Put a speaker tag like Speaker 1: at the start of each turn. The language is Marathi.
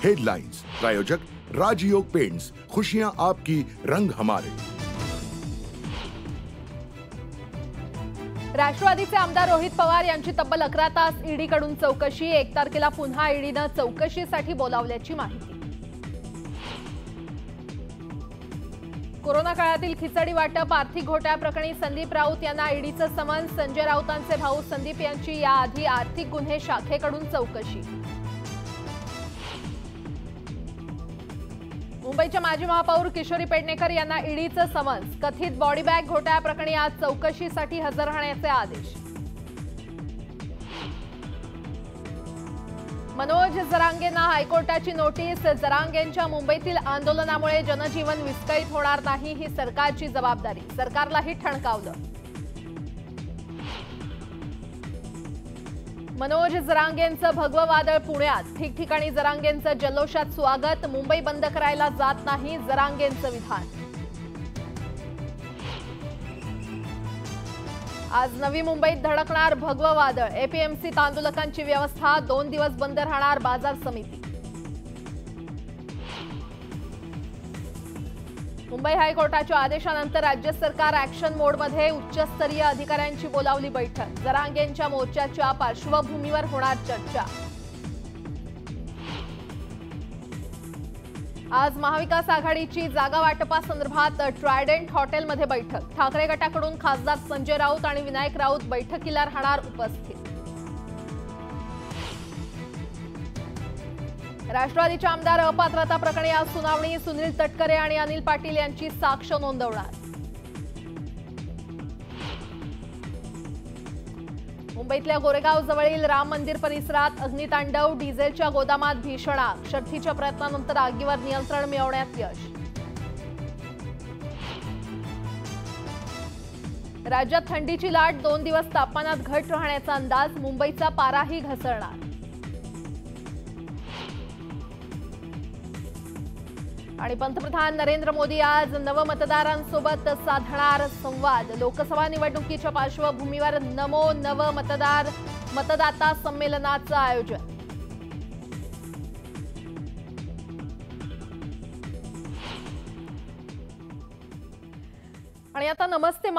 Speaker 1: हेडलाइंस प्रायोजक राजयोग पेंट्स, खुशियां आपकी, रंग हमारे।
Speaker 2: राष्ट्रवादीचे आमदार रोहित पवार यांची तब्बल 11 तास ईडीकडून चौकशी। 1 तारखेला पुन्हा ईडीनं चौकशीसाठी बोलावल्याची माहिती। कोरोना काळातील खिचडी वाटप आर्थिक घोटाळ्याप्रकरणी संदीप राऊत यांना ईडीचं समन्स। संजय राऊतांचे भाऊ संदीप यांची याआधी आर्थिक गुन्हे शाखेकडून चौकशी। मुंबईच्या माजी महापौर किशोरी पेडणेकर यांना ईडीचं समन्स। कथित बॉडी बॅग घोटाळ्याप्रकरणी आज चौकशीसाठी हजर राहण्याचे आदेश। मनोज जरांगेंना हायकोर्टाची नोटीस। जरांगेंच्या मुंबईतील आंदोलनामुळे जनजीवन विस्कळीत होणार नाही, ही सरकारची जबाबदारी। सरकारलाही ठणकावलं। मनोज जरांगेंचं भगवं वादळ पुण्यात। ठिकठिकाणी जरांगेंचं जल्लोषात स्वागत। मुंबई बंद करायला जात नाही, जरांगेंचं विधान। आज नवी मुंबईत धडकणार भगवं वादळ। एपीएमसीत आंदोलकांची व्यवस्था। 2 दिवस बंद राहणार बाजार समिती। मुंबई हायकोर्टाच्या आदेशानंतर राज्य सरकार ऍक्शन मोडमध्ये। उच्चस्तरीय अधिकाऱ्यांची बोलावली बैठक। जरांगेंच्या मोर्चाच्या पार्श्वभूमीवर होणार चर्चा। आज महाविकास आघाडीची जागा वाटपासंदर्भात ट्रायडेंट हॉटेलमध्ये बैठक। ठाकरे गटाकडून खासदार संजय राऊत आणि विनायक राऊत बैठकीला राहणार उपस्थित। राष्ट्रवादीच्या आमदार अपात्रता प्रकरणी आज सुनावणी। सुनील तटकरे आणि अनिल पाटील यांची साक्ष नोंदवणार। मुंबईतल्या गोरेगाव जवळील राम मंदिर परिसरात अग्नितांडव। डिझेलच्या गोदामात भीषण आग। शर्थीच्या प्रयत्नानंतर आगीवर नियंत्रण मिळवण्यात यश। राज्यात थंडीची लाट। 2 दिवस तापमानात घट राहण्याचा अंदाज। मुंबईचा पाराही घसरणार। आणि पंतप्रधान नरेंद्र मोदी आज नवमतदारांसोबत साधणार संवाद। लोकसभा निवडणुकीच्या पार्श्वभूमीवर नमो नव मतदार मतदाता संमेलनाचं आयोजन। आणि आता नमस्ते